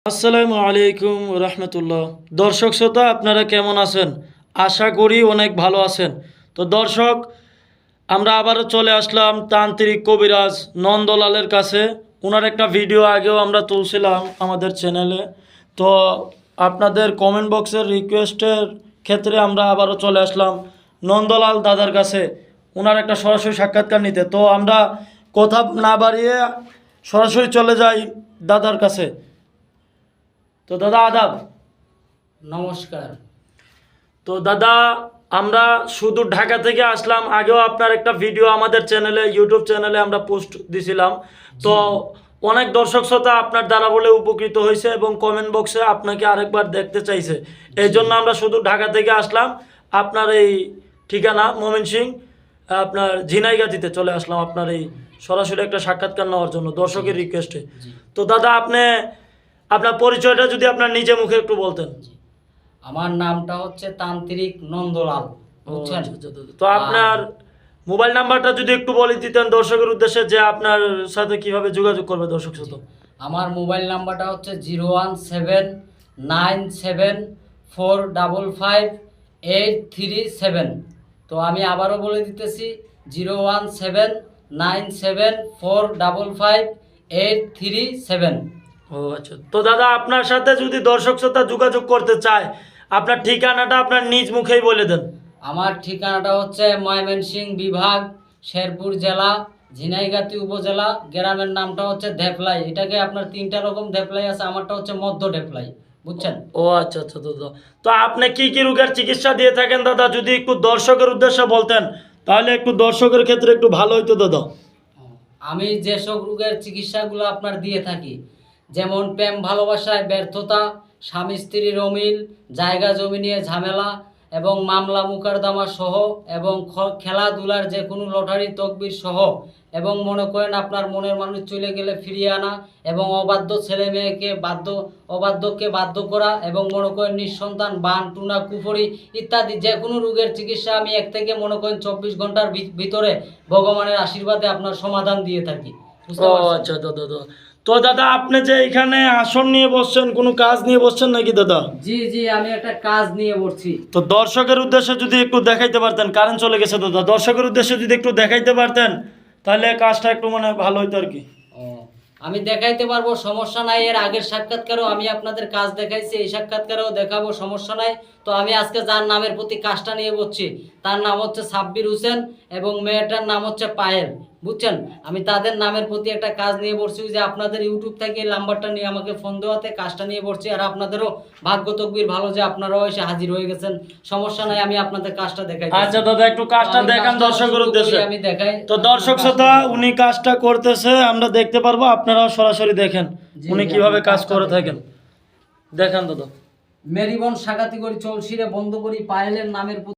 আসসালামু আলাইকুম রহমতুল্লাহ। দর্শক শ্রোতা, আপনারা কেমন আছেন? আশা করি অনেক ভালো আছেন। তো দর্শক, আমরা আবারও চলে আসলাম তান্ত্রিক কবিরাজ নন্দলালের কাছে। ওনার একটা ভিডিও আগেও আমরা তুলছিলাম আমাদের চ্যানেলে। তো আপনাদের কমেন্ট বক্সের রিকোয়েস্টের ক্ষেত্রে আমরা আবারও চলে আসলাম নন্দলাল দাদার কাছে ওনার একটা সরাসরি সাক্ষাৎকার নিতে। তো আমরা কথা না বাড়িয়ে সরাসরি চলে যাই দাদার কাছে। তো দাদা আদাব। নমস্কার। তো দাদা, আমরা শুধু ঢাকা থেকে আসলাম। আগেও আপনার একটা ভিডিও আমাদের চ্যানেলে, ইউটিউব চ্যানেলে আমরা পোস্ট দিছিলাম। তো অনেক দর্শক শ্রোতা আপনার দ্বারা বলে উপকৃত হয়েছে এবং কমেন্ট বক্সে আপনাকে আরেকবার দেখতে চাইছে। এই জন্য আমরা শুধু ঢাকা থেকে আসলাম। আপনার এই ঠিকানা ময়মনসিংহ, আপনার ঝিনাইগাতিতে চলে আসলাম আপনার এই সরাসরি একটা সাক্ষাৎকার নেওয়ার জন্য দর্শকের রিকোয়েস্টে। তো দাদা, আপনার পরিচয়টা যদি আপনার নিজে মুখে একটু বলতেন। আমার নামটা হচ্ছে তান্ত্রিক নন্দলাল, বুঝছেন? তো আপনার মোবাইল নাম্বারটা যদি একটু বলে দিতেন দর্শকের উদ্দেশ্যে, যে আপনার সাথে কিভাবে যোগাযোগ করবে দর্শক শ্রোতা। আমার মোবাইল নাম্বারটা হচ্ছে 01797455837। তো আমি আবারও বলে দিতেছি 01797455837। ও আচ্ছা। তো দাদা, আপনার সাথে যদি দর্শক শ্রোতা যোগাযোগ করতে চায়, আপনার ঠিকানাটা আপনার নিজ মুখেই বলে দেন। আমার ঠিকানাটা হচ্ছে ময়মনসিংহ বিভাগ, শেরপুর জেলা, ঝিনাইগাতি উপজেলা। গ্রামের নামটা হচ্ছে ধেপলাই। এটাকে আপনার তিনটা রকম ধেপলাই আছে, আমারটা হচ্ছে মধ্য ধেপলাই, বুঝছেন? ও আচ্ছা আচ্ছা দাদা। তো আপনি কি কি রোগের চিকিৎসা দিয়ে থাকেন দাদা, যদি একটু দর্শকের উদ্দেশ্যে বলতেন তাহলে একটু দর্শকের ক্ষেত্রে একটু ভালো হইতো দাদা। আমি যেসব রোগের চিকিৎসাগুলো আপনার দিয়ে থাকি, যেমন প্রেম ভালোবাসায় ব্যর্থতা, স্বামী স্ত্রীর অমিল, জায়গা জমি নিয়ে ঝামেলা এবং মামলা মুকদ্দমা সহ, এবং খেলাধুলার যে কোনো লটারি তকবির সহ, এবং মনে করেন আপনার মনের মানুষ চলে গেলে ফিরিয়ে আনা, এবং অবাধ্য ছেলে মেয়েকে অবাধ্যকে বাধ্য করা, এবং মনে করেন নিঃসন্তান বান টুনা কুফরি ইত্যাদি যে কোনো রোগের চিকিৎসা আমি এক থেকে মনে করেন 24 ঘন্টার ভিতরে ভগবানের আশীর্বাদে আপনার সমাধান দিয়ে থাকি। বুঝতে ও পারছেন? আচ্ছা দাদা। তো দাদা, আপনি যে এখানে আসন নিয়ে বসছেন, কোনো কাজ নিয়ে বসছেন নাকি দাদা? জি জি, আমি একটা কাজ নিয়ে বলছি। তো দর্শকের উদ্দেশ্যে যদি একটু দেখাইতে পারতেন। কারেন্ট চলে গেছে দাদা, দর্শকের উদ্দেশ্যে যদি একটু দেখাইতে পারতেন তাহলে কাজটা একটু ভালো হইতো আর কি। ও, আমি দেখাইতে পারবো, সমস্যা নাই। এর আগের সাক্ষাৎকারেও আমি আপনাদের কাজ দেখাইছি, এই সাক্ষাৎকারেও দেখাবো, সমস্যা নাই। তো আমি আজকে যার নামের প্রতি কাজটা নিয়ে বলছি, তার নাম হচ্ছে সাব্বির হোসেন এবং মেয়েটার নাম হচ্ছে পায়েল, বুঝছেন? আমি তাদের নামের প্রতি একটা কাজ নিয়ে বলছি, যে আপনাদের ইউটিউব থেকে এই নাম্বারটা নিয়ে আমাকে ফোন দেওয়াতে কাজটা নিয়ে বলছি। আর আপনাদেরও ভাগ্য তকবির ভালো যে আপনারাও এসে হাজির হয়ে গেছেন। সমস্যা নাই, আমি আপনাদের কাজটা দেখাই। আচ্ছা দাদা, একটু কাজটা দেখান দর্শকের উদ্দেশ্যে। আমি দেখাই। তো দর্শক শ্রোতা, উনি কাজটা করতেছে, আমরা দেখতে পারবো, আপনারাও সরাসরি দেখেন উনি কিভাবে কাজ করে থাকেন। দেখান দাদা। মেরিবন সাগাতি করি চলছিরে বন্ধ করি পায়েলের নামের প্রতি